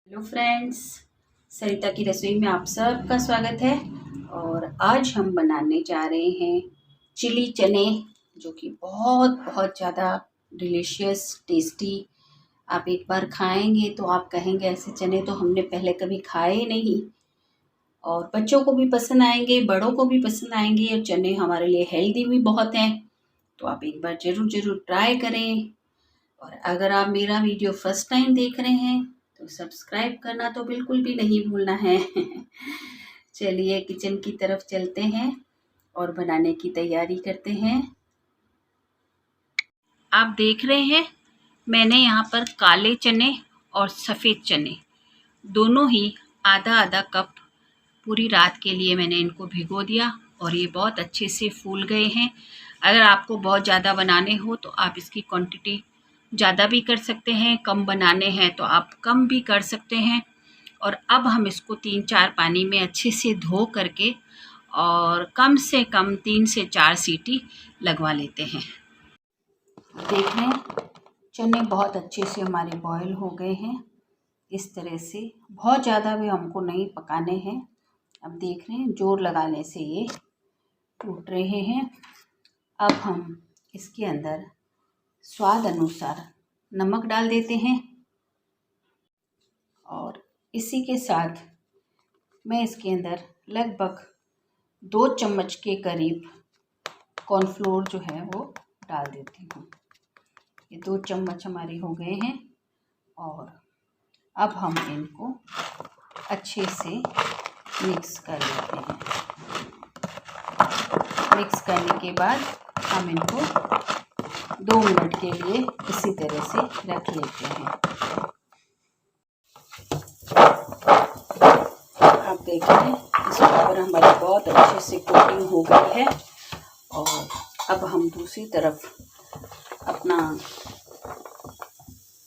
Hello friends, सरिता की रसोई में आप सबका स्वागत है। और आज हम बनाने जा रहे हैं चिली चने, जो कि बहुत बहुत ज़्यादा डिलीशियस टेस्टी। आप एक बार खाएंगे तो आप कहेंगे ऐसे चने तो हमने पहले कभी खाए नहीं। और बच्चों को भी पसंद आएंगे, बड़ों को भी पसंद आएंगे। और चने हमारे लिए हेल्दी भी बहुत हैं, तो आप एक बार ज़रूर ज़रूर ट्राई करें। और अगर आप मेरा वीडियो फर्स्ट टाइम देख रहे हैं तो सब्सक्राइब करना तो बिल्कुल भी नहीं भूलना है। चलिए किचन की तरफ चलते हैं और बनाने की तैयारी करते हैं। आप देख रहे हैं, मैंने यहाँ पर काले चने और सफ़ेद चने दोनों ही आधा आधा कप पूरी रात के लिए मैंने इनको भिगो दिया और ये बहुत अच्छे से फूल गए हैं। अगर आपको बहुत ज़्यादा बनाने हो तो आप इसकी क्वांटिटी ज़्यादा भी कर सकते हैं, कम बनाने हैं तो आप कम भी कर सकते हैं। और अब हम इसको 3-4 पानी में अच्छे से धो करके और कम से कम 3 से 4 सीटी लगवा लेते हैं। देख रहे हैं, चने बहुत अच्छे से हमारे बॉयल हो गए हैं। इस तरह से बहुत ज़्यादा भी हमको नहीं पकाने हैं। अब देख रहे हैं, जोर लगाने से ये टूट रहे हैं। अब हम इसके अंदर स्वाद अनुसार नमक डाल देते हैं और इसी के साथ मैं इसके अंदर लगभग 2 चम्मच के करीब कॉर्नफ्लोर जो है वो डाल देती हूँ। ये 2 चम्मच हमारे हो गए हैं और अब हम इनको अच्छे से मिक्स कर लेते हैं। मिक्स करने के बाद हम इनको 2 मिनट के लिए इसी तरह से रख लेते हैं। आप देख रहे हैं, इसके ऊपर हमारी बहुत अच्छे से कोटिंग हो गई है। और अब हम दूसरी तरफ अपना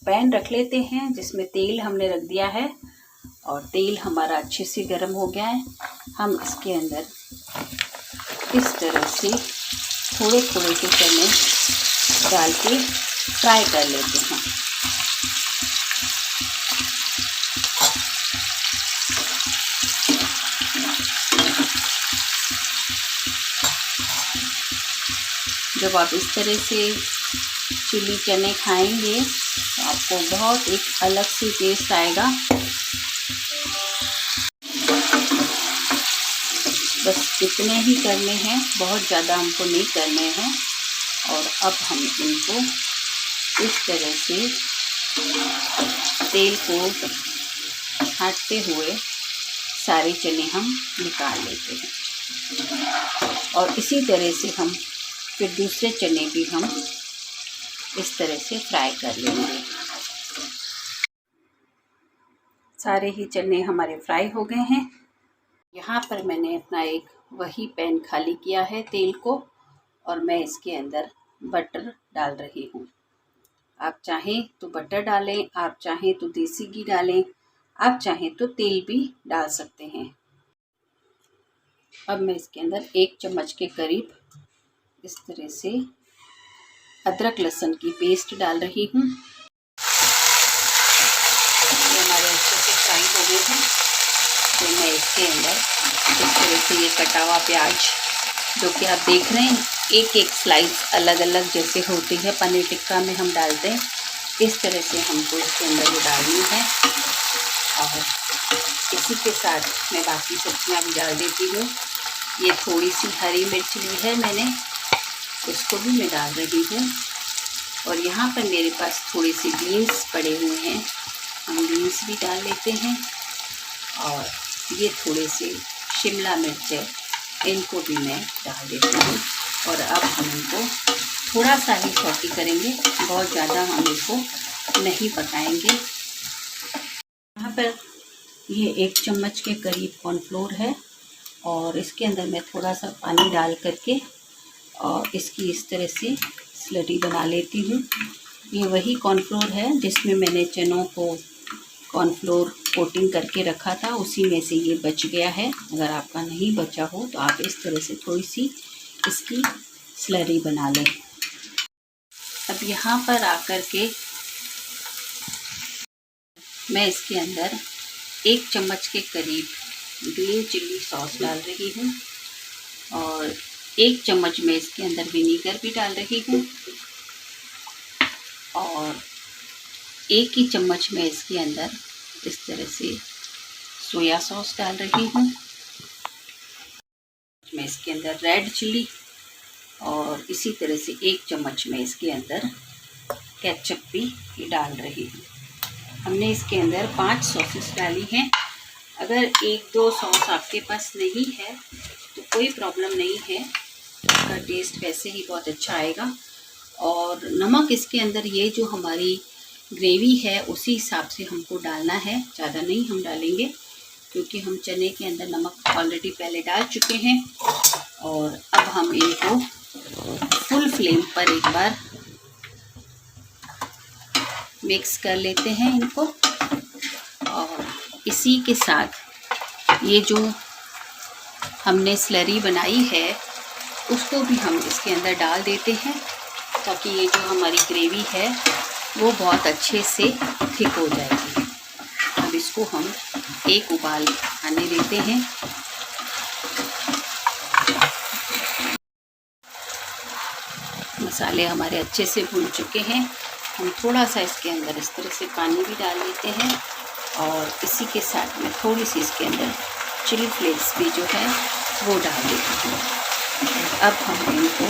पैन रख लेते हैं जिसमें तेल हमने रख दिया है और तेल हमारा अच्छे से गर्म हो गया है। हम इसके अंदर इस तरह से थोड़े थोड़े से चने डाल के फ्राई कर लेते हैं। जब आप इस तरह से चिली चने खाएंगे तो आपको बहुत एक अलग सी टेस्ट आएगा। बस इतने ही करने हैं, बहुत ज़्यादा हमको नहीं करने हैं। और अब हम इनको इस तरह से तेल को छांटते हुए सारे चने हम निकाल लेते हैं। और इसी तरह से हम फिर दूसरे चने भी हम इस तरह से फ्राई कर लेंगे। सारे ही चने हमारे फ्राई हो गए हैं। यहाँ पर मैंने अपना एक वही पैन खाली किया है तेल को और मैं इसके अंदर बटर डाल रही हूँ। आप चाहें तो बटर डालें, आप चाहें तो देसी घी डालें, आप चाहें तो तेल भी डाल सकते हैं। अब मैं इसके अंदर 1 चम्मच के करीब इस तरह से अदरक लहसुन की पेस्ट डाल रही हूँ। ये हमारे अच्छे से फ्राई हो गए हैं तो मैं इसके अंदर इस तरह से ये कटा हुआ प्याज, जो कि आप देख रहे हैं एक एक स्लाइस अलग अलग जैसे होती है पनीर टिक्का में हम डालते हैं, इस तरह से हमको इसके अंदर ये डालनी है। और इसी के साथ मैं बाकी सब्जियां भी डाल देती हूँ। ये थोड़ी सी हरी मिर्च ली है मैंने, इसको भी मैं डाल रही हूँ। और यहाँ पर मेरे पास थोड़ी सी बीन्स पड़े हुए हैं, हम बीन्स भी डाल लेते हैं। और ये थोड़े से शिमला मिर्च है, इनको भी मैं डाल देती हूँ। और अब हम इनको थोड़ा सा ही सौटी करेंगे, बहुत ज़्यादा हम इसको नहीं पकाएंगे। यहाँ पर ये 1 चम्मच के करीब कॉर्नफ्लोर है और इसके अंदर मैं थोड़ा सा पानी डाल करके और इसकी इस तरह से स्लरी बना लेती हूँ। ये वही कॉर्नफ्लोर है जिसमें मैंने चनों को कॉर्नफ्लोर कोटिंग करके रखा था, उसी में से ये बच गया है। अगर आपका नहीं बचा हो तो आप इस तरह से थोड़ी सी इसकी स्लरी बना लें। अब यहाँ पर आकर के मैं इसके अंदर 1 चम्मच के करीब ग्रीन चिल्ली सॉस डाल रही हूँ और 1 चम्मच मैं इसके अंदर विनीगर भी डाल रही हूँ और 1 ही चम्मच मैं इसके अंदर इस तरह से सोया सॉस डाल रही हूँ। मैं इसके अंदर रेड चिल्ली और इसी तरह से 1 चम्मच मैं इसके अंदर केचप भी डाल रही हूँ। हमने इसके अंदर 5 सॉसेस डाली हैं। अगर 1-2 सॉस आपके पास नहीं है तो कोई प्रॉब्लम नहीं है, इसका टेस्ट वैसे ही बहुत अच्छा आएगा। और नमक इसके अंदर ये जो हमारी ग्रेवी है उसी हिसाब से हमको डालना है, ज़्यादा नहीं हम डालेंगे क्योंकि हम चने के अंदर नमक ऑलरेडी पहले डाल चुके हैं। और अब हम इनको फुल फ्लेम पर एक बार मिक्स कर लेते हैं इनको। और इसी के साथ ये जो हमने स्लरी बनाई है उसको भी हम इसके अंदर डाल देते हैं ताकि ये जो हमारी ग्रेवी है वो बहुत अच्छे से थिक हो जाएगी। अब इसको हम एक उबाल आने देते हैं। मसाले हमारे अच्छे से भून चुके हैं। हम थोड़ा सा इसके अंदर इस तरह से पानी भी डाल देते हैं और इसी के साथ में थोड़ी सी इसके अंदर चिली फ्लेक्स भी जो है वो डाल देती हूँ। अब हम इनको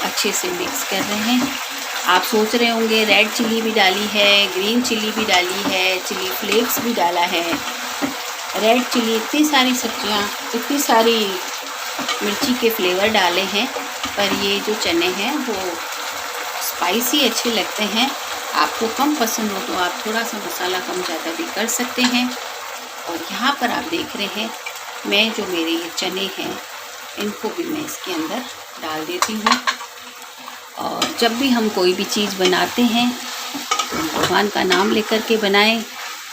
अच्छे से मिक्स कर रहे हैं। आप सोच रहे होंगे रेड चिली भी डाली है, ग्रीन चिली भी डाली है, चिली फ्लेक्स भी डाला है। रेड चिली, इतनी सारी सब्जियाँ, इतनी सारी मिर्ची के फ्लेवर डाले हैं, पर ये जो चने हैं वो स्पाइसी अच्छे लगते हैं। आपको कम पसंद हो तो आप थोड़ा सा मसाला कम ज़्यादा भी कर सकते हैं। और यहाँ पर आप देख रहे हैं मैं जो मेरे ये चने हैं इनको भी मैं इसके अंदर डाल देती हूँ। और जब भी हम कोई भी चीज़ बनाते हैं तो भगवान का नाम लेकर के बनाएं,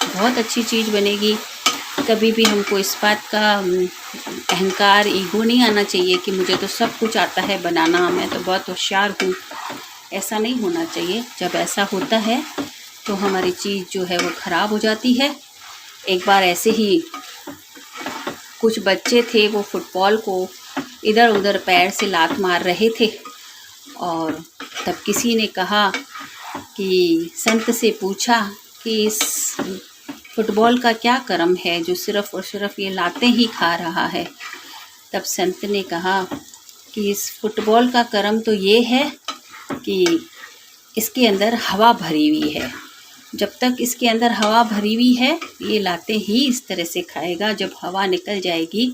बहुत अच्छी चीज़ बनेगी। कभी भी हमको इस बात का अहंकार, ईगो नहीं आना चाहिए कि मुझे तो सब कुछ आता है बनाना, मैं तो बहुत होशियार हूँ। ऐसा नहीं होना चाहिए। जब ऐसा होता है तो हमारी चीज़ जो है वो ख़राब हो जाती है। एक बार ऐसे ही कुछ बच्चे थे, वो फुटबॉल को इधर उधर पैर से लात मार रहे थे और तब किसी ने कहा कि संत से पूछा कि इस फुटबॉल का क्या कर्म है जो सिर्फ़ और सिर्फ ये लातें ही खा रहा है। तब संत ने कहा कि इस फुटबॉल का कर्म तो ये है कि इसके अंदर हवा भरी हुई है। जब तक इसके अंदर हवा भरी हुई है ये लातें ही इस तरह से खाएगा। जब हवा निकल जाएगी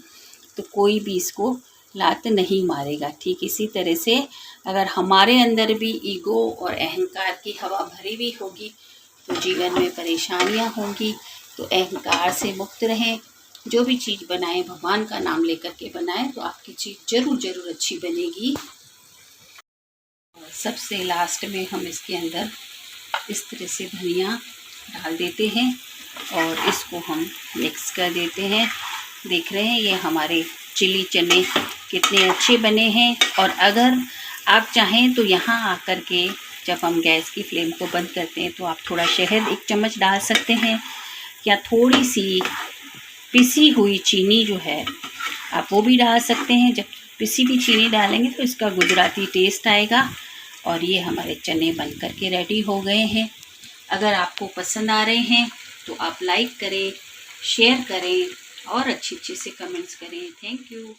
तो कोई भी इसको लात नहीं मारेगा। ठीक इसी तरह से अगर हमारे अंदर भी ईगो और अहंकार की हवा भरी हुई होगी तो जीवन में परेशानियां होंगी। तो अहंकार से मुक्त रहें। जो भी चीज़ बनाएं भगवान का नाम लेकर के बनाएं तो आपकी चीज़ ज़रूर अच्छी बनेगी। और सबसे लास्ट में हम इसके अंदर इस तरह से धनिया डाल देते हैं और इसको हम मिक्स कर देते हैं। देख रहे हैं ये हमारे चिली चने कितने अच्छे बने हैं। और अगर आप चाहें तो यहाँ आकर के जब हम गैस की फ्लेम को बंद करते हैं तो आप थोड़ा शहद 1 चम्मच डाल सकते हैं या थोड़ी सी पिसी हुई चीनी जो है आप वो भी डाल सकते हैं। जब पिसी हुई चीनी डालेंगे तो इसका गुजराती टेस्ट आएगा। और ये हमारे चने बन कर के रेडी हो गए हैं। अगर आपको पसंद आ रहे हैं तो आप लाइक करें, शेयर करें और अच्छे से कमेंट्स करें। Thank you.